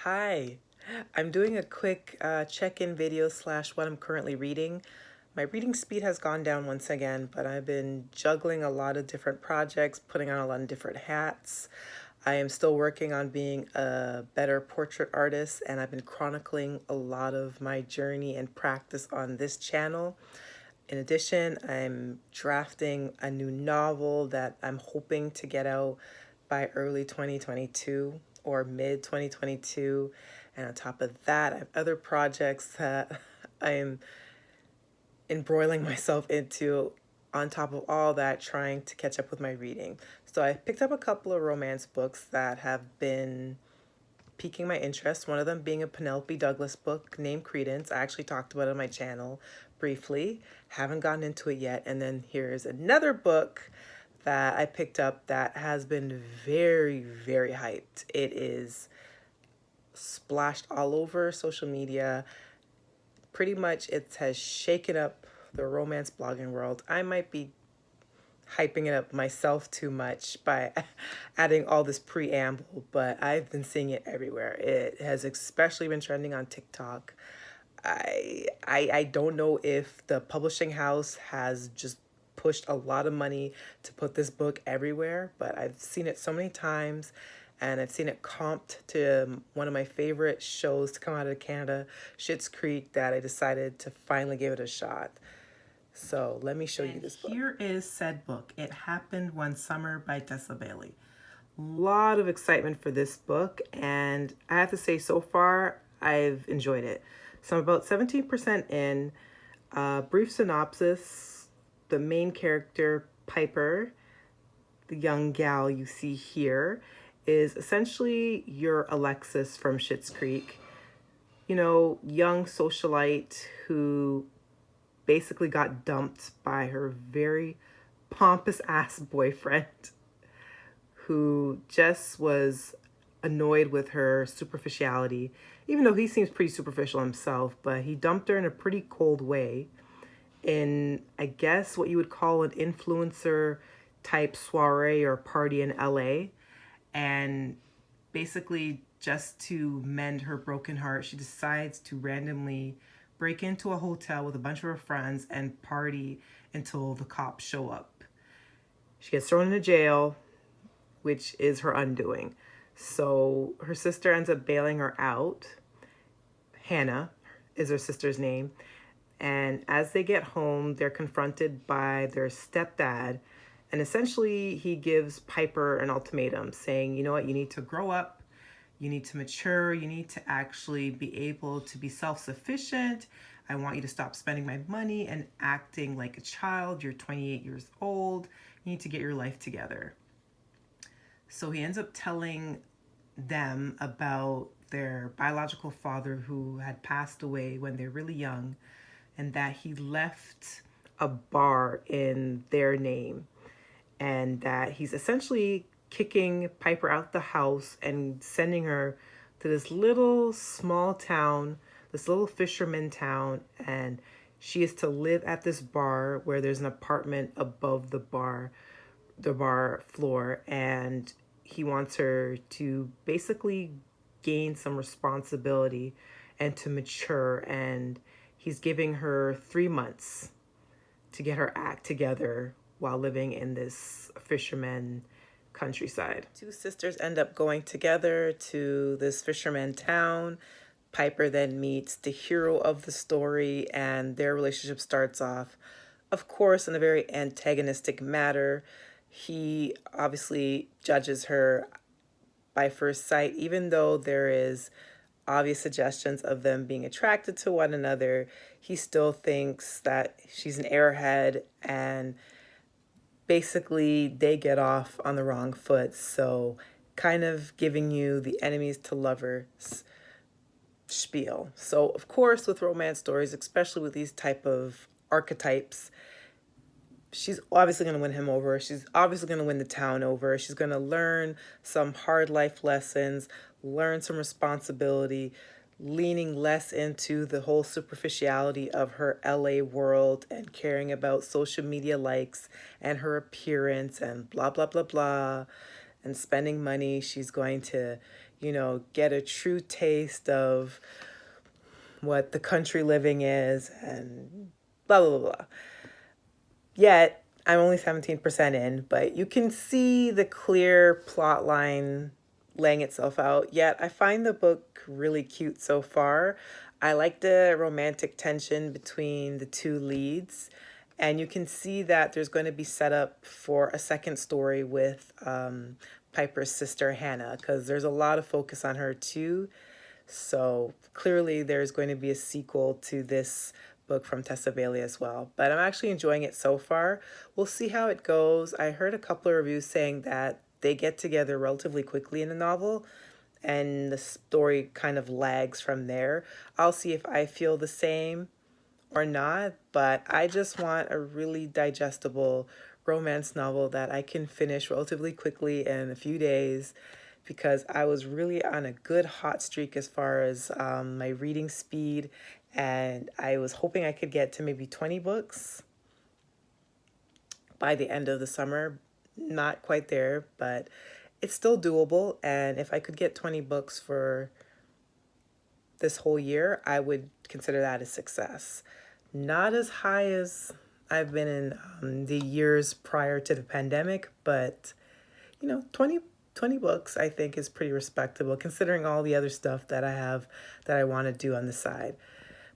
Hi, I'm doing a quick check-in video slash what I'm currently reading. My reading speed has gone down once again, but I've been juggling a lot of different projects, putting on a lot of different hats. I am still working on being a better portrait artist, and I've been chronicling a lot of my journey and practice on this channel. In addition, I'm drafting a new novel that I'm hoping to get out by early 2022 or mid 2022. And on top of that, I have other projects that I am embroiling myself into on top of all that, trying to catch up with my reading. So I picked up a couple of romance books that have been piquing my interest, one of them being a Penelope Douglas book named Credence. I actually talked about it on my channel briefly, haven't gotten into it yet. And then here's another book that I picked up that has been very, very hyped. It is splashed all over social media. Pretty much it has shaken up the romance blogging world. I might be hyping it up myself too much by adding all this preamble, but I've been seeing it everywhere. It has especially been trending on TikTok. I don't know if the publishing house has just pushed a lot of money to put this book everywhere, but I've seen it so many times, and I've seen it comped to one of my favorite shows to come out of Canada, Schitt's Creek, that I decided to finally give it a shot. So let me show you this book. Here is said book. It Happened One Summer by Tessa Bailey. A lot of excitement for this book, and I have to say, so far, I've enjoyed it. So I'm about 17% in. Brief synopsis: the main character, Piper, the young gal you see here, is essentially your Alexis from Schitt's Creek. You know, young socialite who basically got dumped by her very pompous ass boyfriend, who just was annoyed with her superficiality, even though he seems pretty superficial himself. But he dumped her in a pretty cold way, in, I guess, what you would call an influencer type soiree or party in LA. And basically, just to mend her broken heart, she decides to randomly break into a hotel with a bunch of her friends and party until the cops show up. She gets thrown into jail, which is her undoing. So her sister ends up bailing her out. Hannah is her sister's name. And as they get home, they're confronted by their stepdad. And essentially, he gives Piper an ultimatum saying, you know what, you need to grow up, you need to mature, you need to actually be able to be self-sufficient. I want you to stop spending my money and acting like a child. You're 28 years old. You need to get your life together. So he ends up telling them about their biological father who had passed away when they were really young, and that he left a bar in their name, and that he's essentially kicking Piper out the house and sending her to this little small town, this little fisherman town, and she is to live at this bar where there's an apartment above the bar floor, and he wants her to basically gain some responsibility and to mature, and he's giving her 3 months to get her act together while living in this fisherman countryside. Two sisters end up going together to this fisherman town. Piper then meets the hero of the story, and their relationship starts off, of course, in a very antagonistic manner. He obviously judges her by first sight, even though there is obvious suggestions of them being attracted to one another. He still thinks that she's an airhead, and basically they get off on the wrong foot. So kind of giving you the enemies to lovers spiel. So of course, with romance stories, especially with these type of archetypes, she's obviously going to win him over. She's obviously going to win the town over. She's going to learn some hard life lessons, learn some responsibility, leaning less into the whole superficiality of her LA world and caring about social media likes and her appearance and blah, blah, blah, blah, and spending money. She's going to, get a true taste of what the country living is and blah, blah, blah, blah. Yet, I'm only 17% in, but you can see the clear plot line laying itself out. Yet, I find the book really cute so far. I like the romantic tension between the two leads. And you can see that there's going to be set up for a second story with Piper's sister, Hannah, because there's a lot of focus on her too. So clearly there's going to be a sequel to this book from Tessa Bailey as well. But I'm actually enjoying it so far. We'll see how it goes. I heard a couple of reviews saying that they get together relatively quickly in the novel and the story kind of lags from there. I'll see if I feel the same or not, but I just want a really digestible romance novel that I can finish relatively quickly in a few days, because I was really on a good hot streak as far as my reading speed, and I was hoping I could get to maybe 20 books by the end of the summer. Not quite there, but it's still doable, and if I could get 20 books for this whole year, I would consider that a success. Not as high as I've been in the years prior to the pandemic, but 20 books I think is pretty respectable considering all the other stuff that I have that I want to do on the side.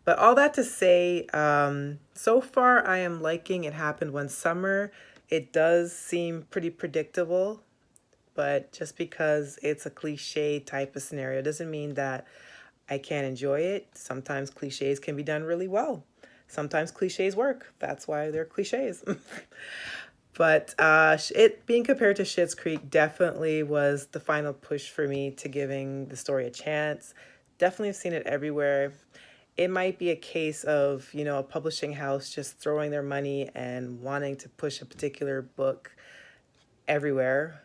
But all that to say, so far I am liking It Happened One Summer. It does seem pretty predictable, but just because it's a cliche type of scenario doesn't mean that I can't enjoy it. Sometimes cliches can be done really well. Sometimes cliches work. That's why they're cliches. But it being compared to Schitt's Creek definitely was the final push for me to giving the story a chance. Definitely have seen it everywhere. It might be a case of, a publishing house just throwing their money and wanting to push a particular book everywhere,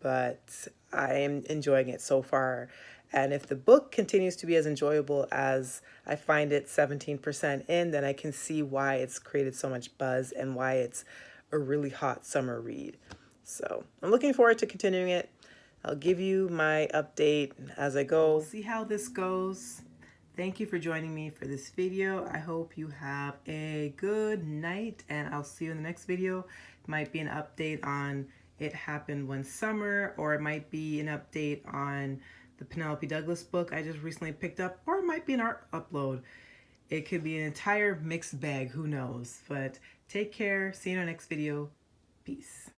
but I am enjoying it so far. And if the book continues to be as enjoyable as I find it 17% in, then I can see why it's created so much buzz and why it's a really hot summer read. So I'm looking forward to continuing it. I'll give you my update as I go. See how this goes. Thank you for joining me for this video. I hope you have a good night, and I'll see you in the next video. It might be an update on It Happened One Summer, or it might be an update on the Penelope Douglas book I just recently picked up, or it might be an art upload. It could be an entire mixed bag, who knows? But take care. See you in our next video. Peace.